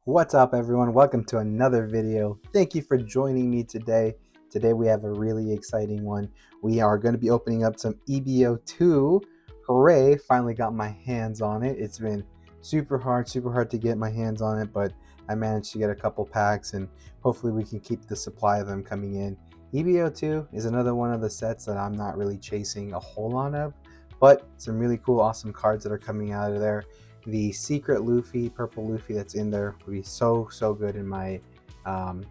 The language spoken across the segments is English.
What's up, everyone? Welcome to another video. Thank you for joining me today. Today we have a really exciting one. We are going to be opening up some EB-02. Hooray, finally got my hands on it. It's been super hard to get my hands on it, but I managed to get a couple packs and hopefully we can keep the supply of them coming in. EB-02 is another one of the sets that I'm not really chasing a whole lot of, but some really cool, awesome cards that are coming out of there. The secret Luffy, purple Luffy that's in there would be so good in my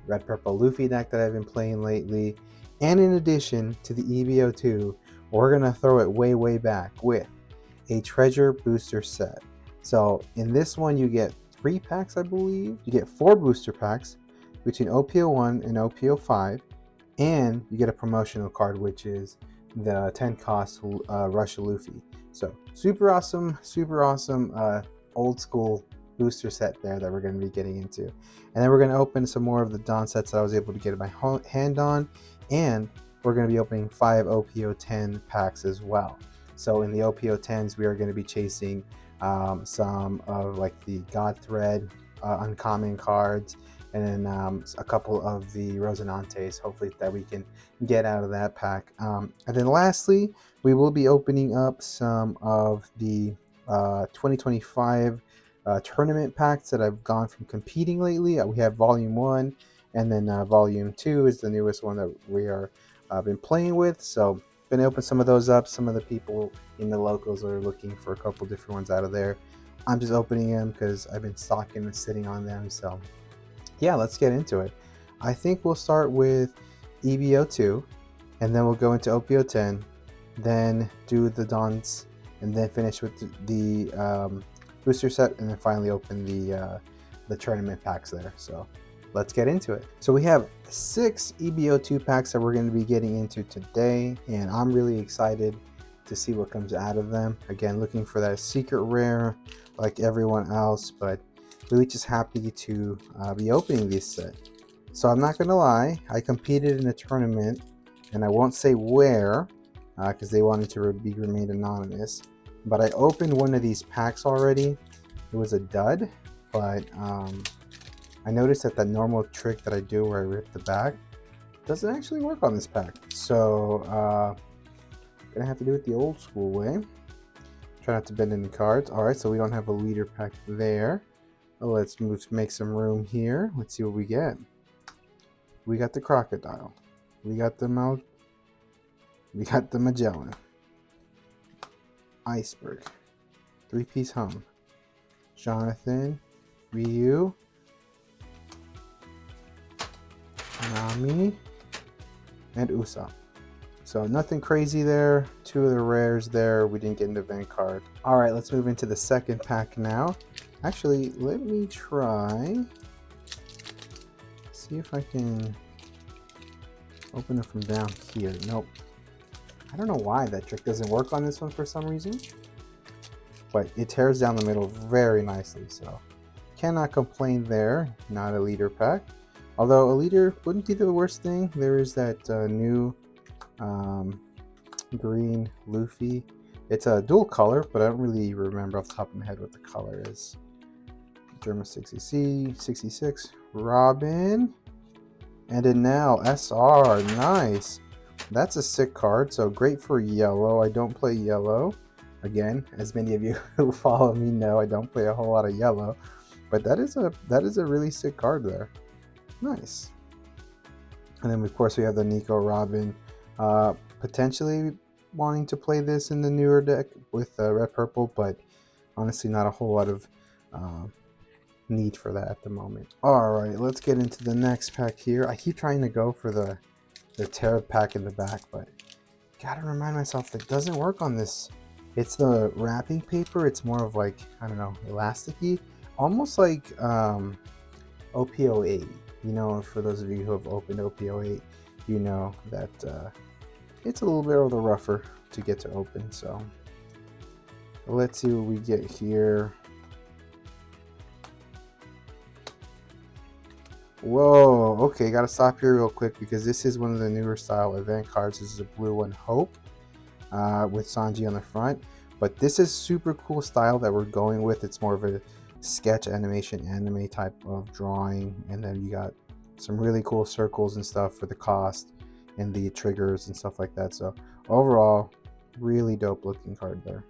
red purple Luffy deck that I've been playing lately. And in addition to the EB-02, we're gonna throw it way back with a treasure booster set. So in this one you get 3 packs, I believe. You get 4 booster packs between OP01 and OP05, and you get a promotional card, which is the 10 cost Rush Luffy. So super awesome old school booster set there that we're going to be getting into. And then we're going to open some more of the Dawn sets that I was able to get my hand on, and we're going to be opening 5 OP010 packs as well. So in the OP010s we are going to be chasing some of like the God Thread uncommon cards, and then a couple of the Rosinantes, hopefully, that we can get out of that pack. And then lastly, we will be opening up some of the 2025 tournament packs that I've gone from competing lately. We have Volume 1, and then Volume 2 is the newest one that we are been playing with. So gonna open some of those up. Some of the people in the locals are looking for a couple different ones out of there. I'm just opening them because I've been stocking and sitting on them. So yeah, let's get into it. I think we'll start with EB-02, and then we'll go into OP-010, then do the Dons, and then finish with the booster set, and then finally open the tournament packs there. So let's get into it. So we have 6 EB-02 packs that we're going to be getting into today, and I'm really excited to see what comes out of them. Again, looking for that secret rare like everyone else, but really just happy to be opening this set. So I'm not gonna lie, I competed in a tournament, and I won't say where because they wanted to be remain anonymous, but I opened one of these packs already. It was a dud, but I noticed that the normal trick that I do where I rip the back doesn't actually work on this pack. So gonna have to do it the old school way. Try not to bend any cards. Alright, so we don't have a leader pack there. Let's make some room here. Let's see what we get. We got the Crocodile. We got the Magellan. Iceberg. 3-piece hum. Jonathan. Ryu. Nami. And Usopp. So nothing crazy there. 2 of the rares there. We didn't get an event card. Alright, let's move into the second pack now. Actually, let me try, see if I can open it from down here. Nope. I don't know why that trick doesn't work on this one for some reason, but it tears down the middle very nicely, so cannot complain there. Not a leader pack, although a leader wouldn't be the worst thing. There is that new green Luffy. It's a dual color, but I don't really remember off the top of my head what the color is. Germa 66, Robin, and then now SR. Nice. That's a sick card, so great for yellow. I don't play yellow. Again, as many of you who follow me know, I don't play a whole lot of yellow, but that is a really sick card there. Nice. And then of course we have the Nico Robin. Potentially wanting to play this in the newer deck with red purple, but honestly not a whole lot of need for that at the moment. Alright, let's get into the next pack here. I keep trying to go for the tarot pack in the back, but gotta remind myself that doesn't work on this. It's the wrapping paper. It's more of like, I don't know, elasticy, almost like OP-08. You know, for those of you who have opened OP-08, you know that it's a little bit of the rougher to get to open. So let's see what we get here. Whoa, okay, gotta stop here real quick because this is one of the newer style event cards. This is a blue one, Hope, with Sanji on the front. But this is super cool style that we're going with. It's more of a sketch animation anime type of drawing, and then you got some really cool circles and stuff for the cost and the triggers and stuff like that. So overall, really dope looking card there.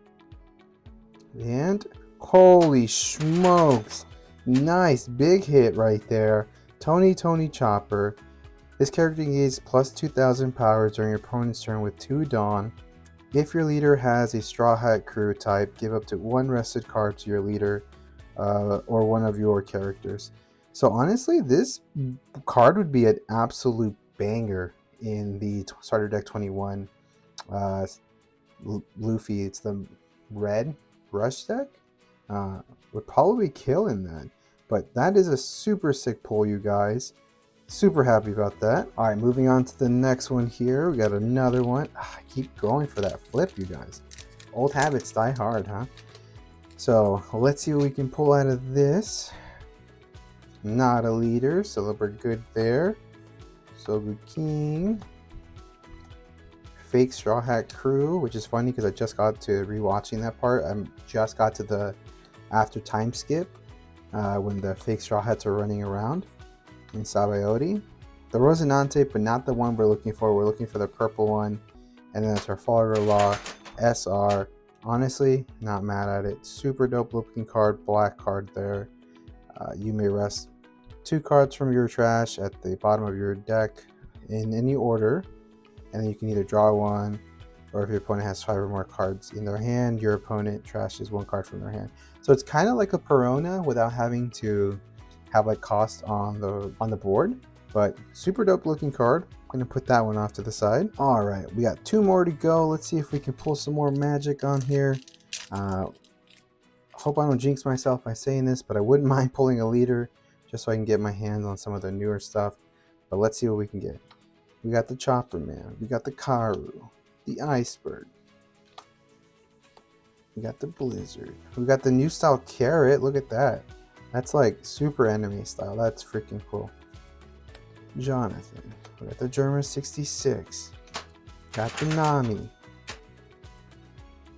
And holy smokes, nice big hit right there. Tony Chopper. This character gains plus 2000 power during your opponent's turn with 2 Dawn. If your leader has a Straw Hat Crew type, give up to 1 rested card to your leader or one of your characters. So honestly, this card would be an absolute banger in the starter deck 21 Luffy. It's the red rush deck. Would probably kill in that. But that is a super sick pull, you guys. Super happy about that. All right, moving on to the next one here. We got another one. I keep going for that flip, you guys. Old habits die hard, huh? So let's see what we can pull out of this. Not a leader, so we're good there. Sogu King. Fake Straw Hat Crew, which is funny because I just got to rewatching that part. I just got to the after time skip when the fake Straw Hats are running around. In Sabayori. The Rosinante, but not the one we're looking for. We're looking for the purple one. And then it's our Trafalgar Law SR. Honestly, not mad at it. Super dope looking card, black card there. You may rest 2 cards from your trash at the bottom of your deck in any order. And then you can either draw 1, or if your opponent has 5 or more cards in their hand, your opponent trashes 1 card from their hand. So it's kind of like a Perona without having to have like cost on the board, but super dope looking card. I'm gonna put that one off to the side. All right, we got 2 more to go. Let's see if we can pull some more magic on here. Hope I don't jinx myself by saying this, but I wouldn't mind pulling a leader just so I can get my hands on some of the newer stuff. But let's see what we can get. We got the Chopper Man, we got the Karu, the Iceberg, we got the Blizzard, we got the new style Carrot. Look at that. That's like super anime style. That's freaking cool. Jonathan. We got the German 66. Got the Nami.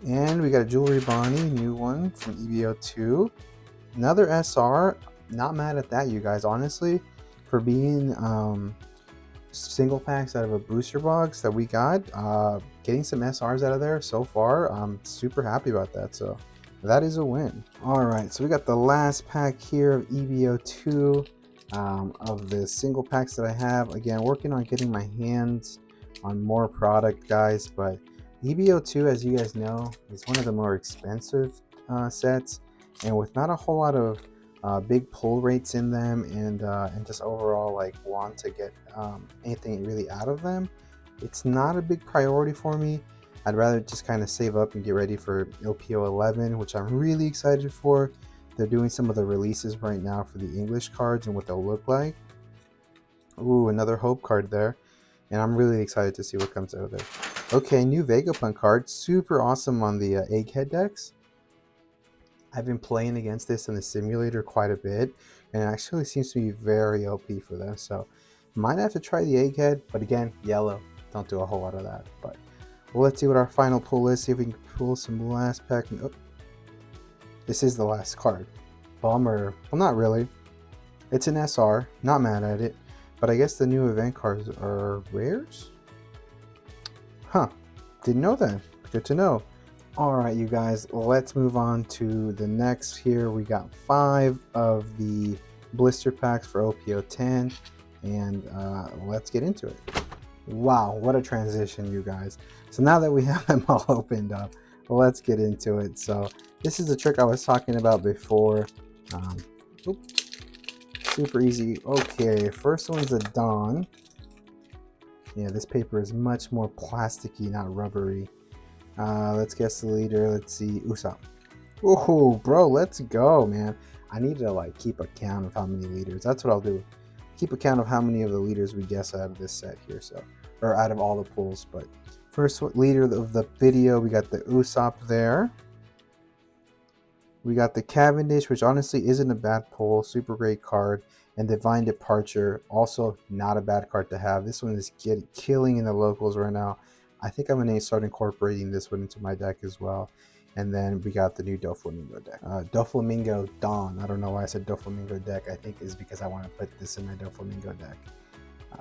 And we got a Jewelry Bonnie, new one from EB-02. Another SR. Not mad at that, you guys. Honestly, for being single packs out of a booster box that we got, getting some SRs out of there so far, I'm super happy about that. So that is a win. All right, so we got the last pack here of EB-02 of the single packs that I have. Again, working on getting my hands on more product, guys, but EB-02, as you guys know, is one of the more expensive sets, and with not a whole lot of big pull rates in them, and just overall like want to get anything really out of them, it's not a big priority for me. I'd rather just kind of save up and get ready for LPO11, which I'm really excited for. They're doing some of the releases right now for the English cards and what they'll look like. Ooh, another Hope card there. And I'm really excited to see what comes out of there. Okay, new Vegapunk card. Super awesome on the Egghead decks. I've been playing against this in the simulator quite a bit, and it actually seems to be very OP for them. So might have to try the Egghead, but again, yellow. Don't do a whole lot of that. But well, let's see what our final pull is. See if we can pull some last pack. Oh, this is the last card. Bummer. Well, not really. It's an SR. Not mad at it. But I guess the new event cards are rares? Huh. Didn't know that. Good to know. Alright, you guys. Let's move on to the next here. We got 5 of the blister packs for OPO10. And let's get into it. Wow, what a transition, you guys. So now that we have them all opened up, let's get into it. So this is the trick I was talking about before. Super easy. Okay, first one's a Dawn. Yeah, this paper is much more plasticky, not rubbery. Let's guess the leader. Let's see, Usopp. Oh, bro, let's go, man. I need to like keep a count of how many leaders. That's what I'll do. Keep a count of how many of the leaders we guess out of this set here. So, or out of all the pulls. But first leader of the video, we got the Usopp there. We got the Cavendish, which honestly isn't a bad pull. Super great card. And Divine Departure, also not a bad card to have. This one is killing in the locals right now. I think I'm going to start incorporating this one into my deck as well. And then we got the new Doflamingo deck. Doflamingo Dawn. I don't know why I said Doflamingo deck. I think is because I want to put this in my Doflamingo deck,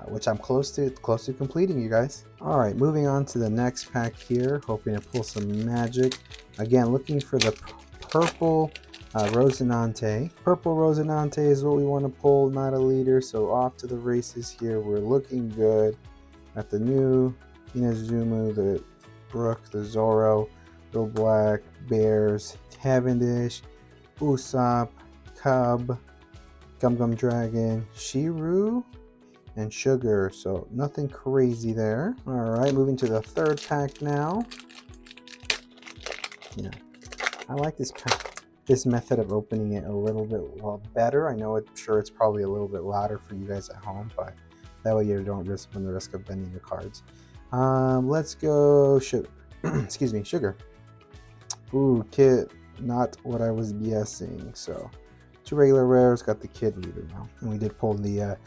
which I'm close to completing, you guys. All right, moving on to the next pack here. Hoping to pull some magic. Again, looking for the purple Rosinante. Purple Rosinante is what we want to pull, not a leader. So off to the races here. We're looking good. Got the new Inazumu, the Brook, the Zoro, Little Black, Bears, Cavendish, Usopp, Cub, Gum Gum Dragon, Shiru, and Sugar. So nothing crazy there. All right, moving to the third pack now. Yeah, I like this method of opening it a little bit better. I know sure it's probably a little bit louder for you guys at home, but that way you don't run the risk of bending the cards. Let's go Sugar. Excuse me, Sugar. Ooh, Kid, not what I was guessing. So 2 regular rares, got the Kid leader now. And we did pull the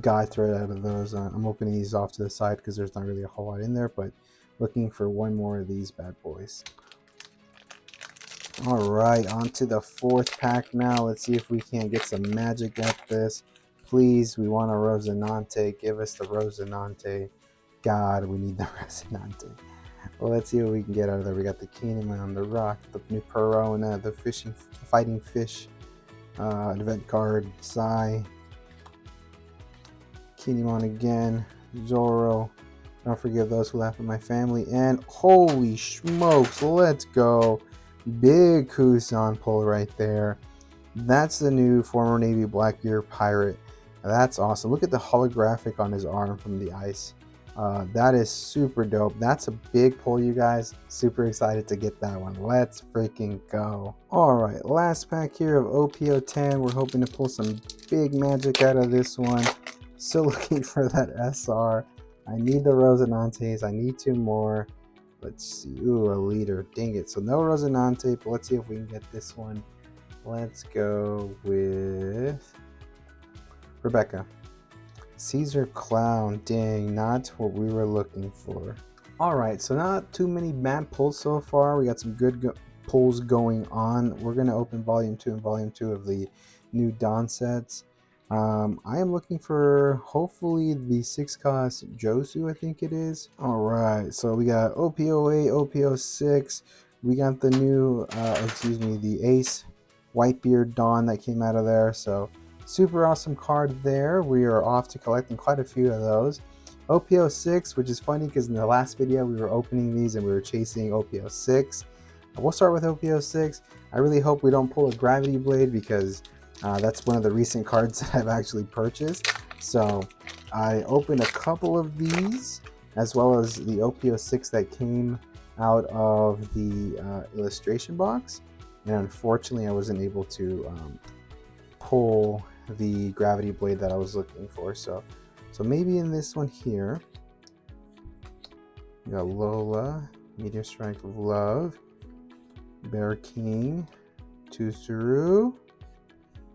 guy thread out of those. I'm opening these off to the side because there's not really a whole lot in there, but looking for one more of these bad boys. All right, on to the fourth pack now. Let's see if we can get some magic at this. Please, we want a Rosinante. Give us the Rosinante. God, we need the Rosinante. Well, let's see what we can get out of there. We got the Kinemon, the Rock, the new Perona, the Fighting Fish, event card, Sai, Kinemon again, Zoro. Don't forgive those who laugh at my family. And holy smokes, let's go. Big Kusan pull right there. That's the new former Navy Blackbeard pirate. That's awesome. Look at the holographic on his arm from the ice. That is super dope. That's a big pull, you guys. Super excited to get that one. Let's freaking go. All right, last pack here of OPO10. We're hoping to pull some big magic out of this one. Still looking for that SR. I need the Rosinantes. I need 2 more. Let's see. Ooh, a leader. Dang it. So no Rosinante, but let's see if we can get this one. Let's go with Rebecca. Caesar Clown. Dang, not what we were looking for. All right, so not too many bad pulls so far. We got some good pulls going on. We're going to open Volume 2 and Volume 2 of the new Dawn sets. I am looking for hopefully the 6-cost Josu, I think it is. All right, so we got OPO8, OPO6. We got the new, the Ace Whitebeard Dawn that came out of there. So super awesome card there. We are off to collecting quite a few of those. OPO6, which is funny because in the last video we were opening these and we were chasing OPO6. We'll start with OPO6. I really hope we don't pull a Gravity Blade because that's one of the recent cards that I've actually purchased. So I opened a couple of these as well as the OPO6 that came out of the illustration box. And unfortunately I wasn't able to pull the Gravity Blade that I was looking for. So maybe in this one here, we got Lola, Meteor Strike of Love, Bear King, Tusuru,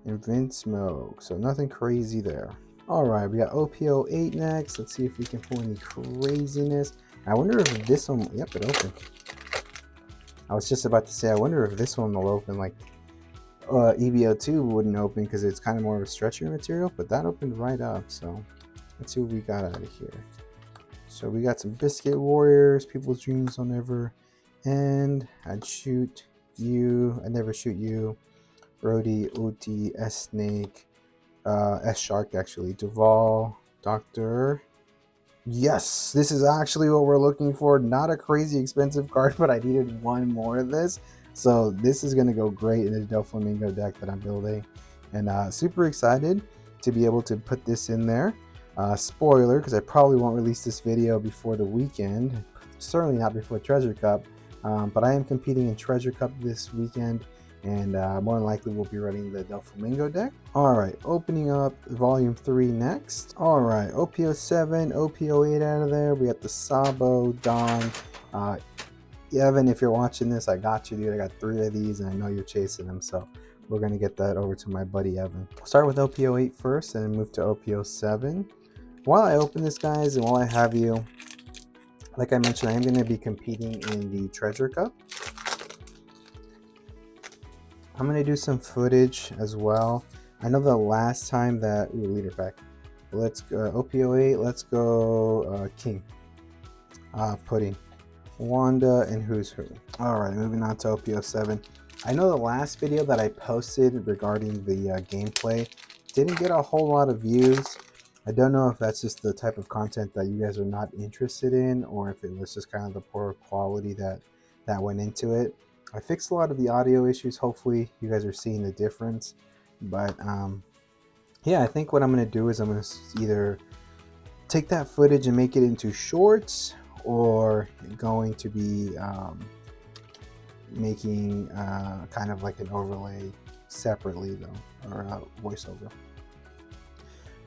and Vinsmoke. So nothing crazy there. All right, we got OPO8 next. Let's see if we can pull any craziness. I wonder if this one, yep, it opened. I was just about to say, I wonder if this one will open like EB-02 wouldn't open because it's kind of more of a stretchier material, but that opened right up. So let's see what we got out of here. So we got some Biscuit Warriors, People's Dreams I'll Never End, I'd Shoot You, I'd Never Shoot You, Brody, Uti, S-Snake, S-Shark actually, Duval, Doctor. Yes, this is actually what we're looking for. Not a crazy expensive card, but I needed one more of this. So this is going to go great in the Doflamingo deck that I'm building. And super excited to be able to put this in there. Spoiler, because I probably won't release this video before the weekend. Certainly not before Treasure Cup. But I am competing in Treasure Cup this weekend. And more than likely we'll be running the Doflamingo deck. Alright, opening up Volume 3 next. Alright, OPO7, OPO8 out of there. We got the Sabo, Dawn. Evan, if you're watching this, I got you, dude. I got 3 of these and I know you're chasing them. So we're going to get that over to my buddy Evan. We'll start with OPO8 first and then move to OPO7. While I open this, guys, and while I have you, like I mentioned, I am going to be competing in the Treasure Cup. I'm gonna do some footage as well. I know the last time that leader pack. Let's go OP-08. Let's go King. Pudding, Wanda, and Who's Who. All right, moving on to OP-07. I know the last video that I posted regarding the gameplay didn't get a whole lot of views. I don't know if that's just the type of content that you guys are not interested in, or if it was just kind of the poor quality that went into it. I fixed a lot of the audio issues. Hopefully you guys are seeing the difference. But yeah, I think what I'm going to do is I'm going to either take that footage and make it into shorts, or going to be making kind of like an overlay separately though, or voiceover.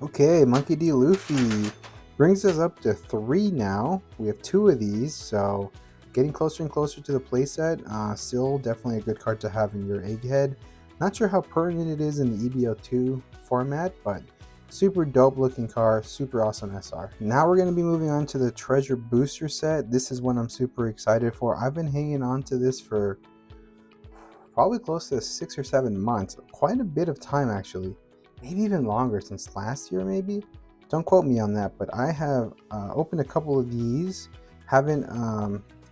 Okay, Monkey D. Luffy brings us up to 3 now. We have 2 of these, so getting closer and closer to the playset. Still definitely a good card to have in your egghead. Not sure how pertinent it is in the EB-02 format, but super dope looking card, super awesome SR. Now we're going to be moving on to the treasure booster set. This is one I'm super excited for. I've been hanging on to this for probably close to 6 or 7 months. Quite a bit of time actually. Maybe even longer, since last year maybe. Don't quote me on that, but I have opened a couple of these. Haven't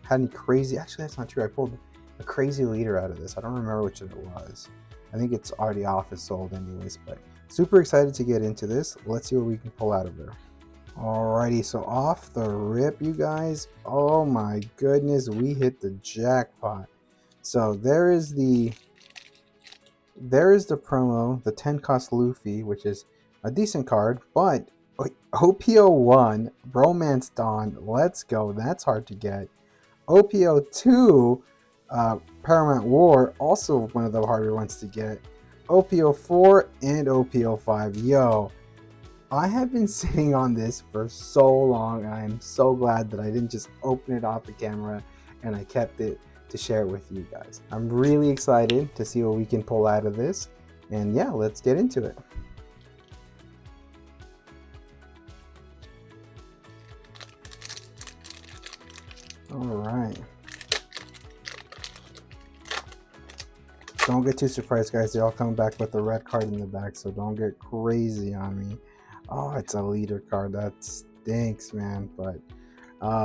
had any crazy, actually that's not true. I pulled a crazy leader out of this. I don't remember which it was. I think it's already off, it's sold anyways, but super excited to get into this. Let's see what we can pull out of there. Alrighty, so off the rip, you guys. Oh my goodness, we hit the jackpot. So there is the promo, the 10 cost Luffy, which is a decent card, but OP-01, Bromance Dawn, let's go, that's hard to get. OP-02, Paramount War, also one of the harder ones to get. OP-04 and OP-05, yo, I have been sitting on this for so long, and I am so glad that I didn't just open it off the camera and I kept it to share it with you guys. I'm really excited to see what we can pull out of this, and yeah, let's get into it. All right, don't get too surprised, guys. They're all coming back with a red card in the back, so don't get crazy on me. Oh, it's a leader card. That stinks, man. But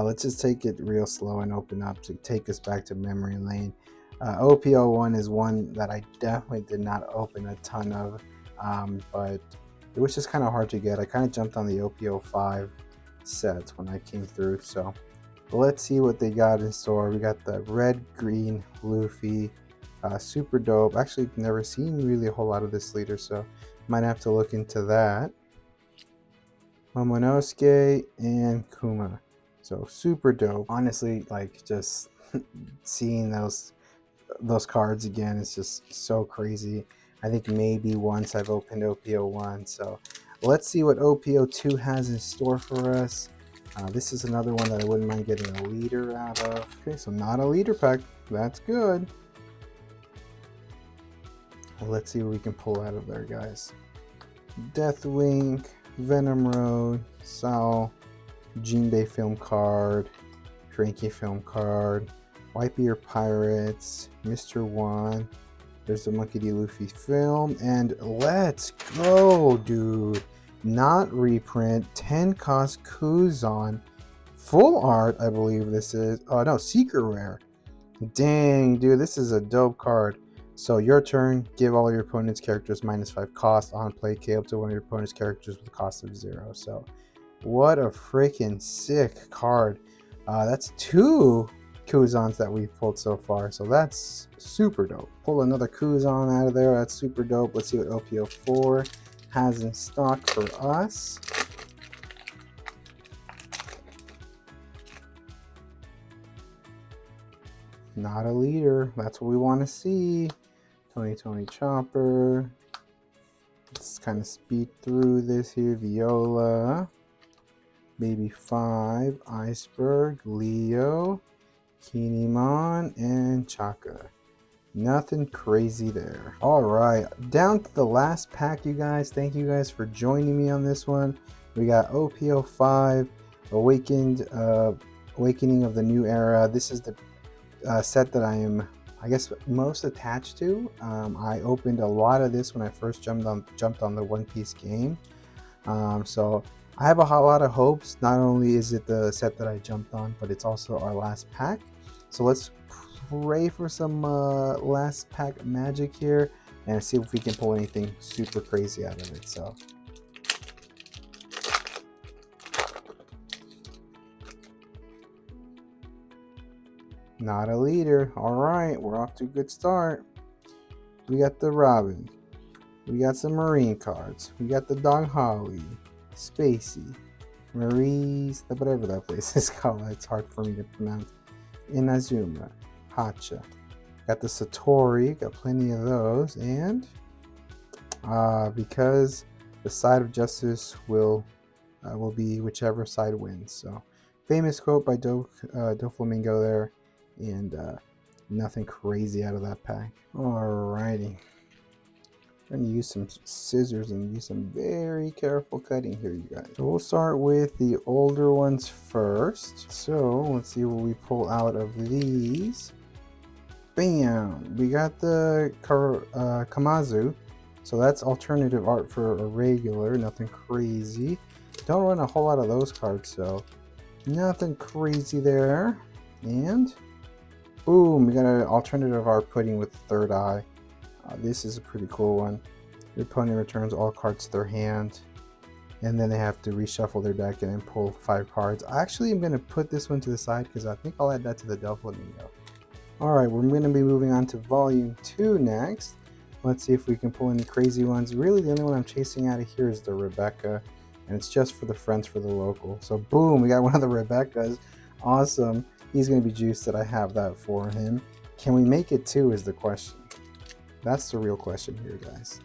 let's just take it real slow and open up to take us back to memory lane. OP-01 is one that I definitely did not open a ton of, but it was just kind of hard to get. I kind of jumped on the OP-05 sets when I came through, so let's see what they got in store. We got the red green Luffy, super dope. Actually never seen really a whole lot of this leader, so might have to look into that. Momonosuke and Kuma, so super dope. Honestly, like, just seeing those cards again is just so crazy. I think maybe once I've opened OP-01, so let's see what OP-02 has in store for us. This is another one that I wouldn't mind getting a leader out of. Okay, so not a leader pack, that's good. Well, let's see what we can pull out of there, guys. Deathwing, Venom Road, Sao, Jinbei film card, Frankie film card, Wipe Your Pirates, Mr. One. There's the Monkey D. Luffy film, and let's go, dude. Not reprint, 10 cost Kuzan, full art, I believe this is. Oh no, secret rare. Dang, dude, this is a dope card. So your turn, give all your opponent's characters -5 cost on play, K up to one of your opponent's characters with a cost of 0. So what a freaking sick card. That's 2 Kuzans that we've pulled so far, so that's super dope. Pull another Kuzan out of there, that's super dope. Let's see what OP-04 has in stock for us. Not a leader, that's what we want to see. 2020 Chopper. Let's kind of speed through this here. Viola, Baby 5, Iceberg, Leo, Kinemon, and Chaka. Nothing crazy there. All right, down to the last pack, you guys. Thank you guys for joining me on this one. We got OP-05, Awakening of the New Era. This is the set that I I guess most attached to. I opened a lot of this when I first jumped on the One Piece game. So I have a lot of hopes. Not only is it the set that I jumped on, but it's also our last pack. So let's pray for some last pack magic here and see if we can pull anything super crazy out of it. So not a leader. All right, we're off to a good start. We got the Robin. We got some Marine cards. We got the Dong Holly, Spacey, Marie's, whatever that place is called. It's hard for me to pronounce. Inazuma, Hacha. Got the Satori. Got plenty of those. And because the side of justice will be whichever side wins. So famous quote by Doflamingo there. And nothing crazy out of that pack. Alrighty. I'm going to use some scissors and use some very careful cutting here, you guys. So we'll start with the older ones first. So let's see what we pull out of these. Bam! We got the Kamazu. So that's alternative art for a regular, nothing crazy. Don't run a whole lot of those cards, so nothing crazy there. And boom, we got an alternative art pudding with the third eye. This is a pretty cool one. Your opponent returns all cards to their hand, and then they have to reshuffle their deck and then pull 5 cards. Actually, I'm going to put this one to the side because I think I'll add that to the Doflamingo. Alright, we're going to be moving on to Volume 2 next. Let's see if we can pull any crazy ones. Really, the only one I'm chasing out of here is the Rebecca, and it's just for the friends for the local. So boom, we got one of the Rebeccas. Awesome. He's going to be juiced that I have that for him. Can we make it 2 is the question. That's the real question here, guys.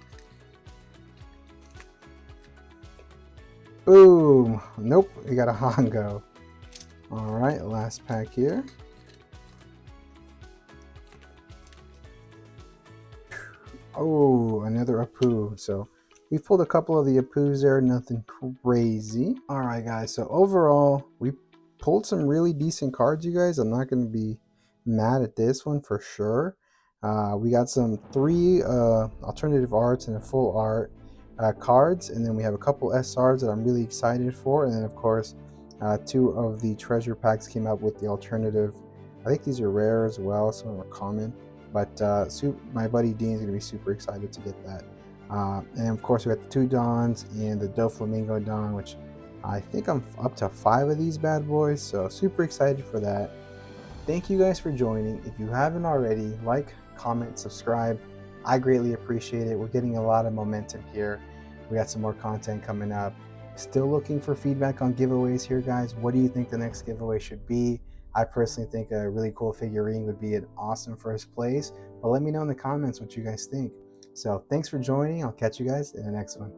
Boom! Nope, we got a Hongo. Alright, last pack here. Oh, another Apu. So we pulled a couple of the Apus there, nothing crazy. Alright guys, so overall, we pulled some really decent cards, you guys. I'm not going to be mad at this one for sure. We got some 3 alternative arts and a full art cards, and then we have a couple SRs that I'm really excited for, and then of course 2 of the treasure packs came out with the alternative. I think these are rare as well, some of them are common, but my buddy Dean is going to be super excited to get that. And of course we got the 2 Dons and the Doflamingo Don, which I think I'm up to 5 of these bad boys, so super excited for that. Thank you guys for joining. If you haven't already, like, comment, subscribe. I greatly appreciate it. We're getting a lot of momentum here. We got some more content coming up. Still looking for feedback on giveaways here, guys. What do you think the next giveaway should be? I personally think a really cool figurine would be an awesome first place, but let me know in the comments what you guys think. So thanks for joining. I'll catch you guys in the next one.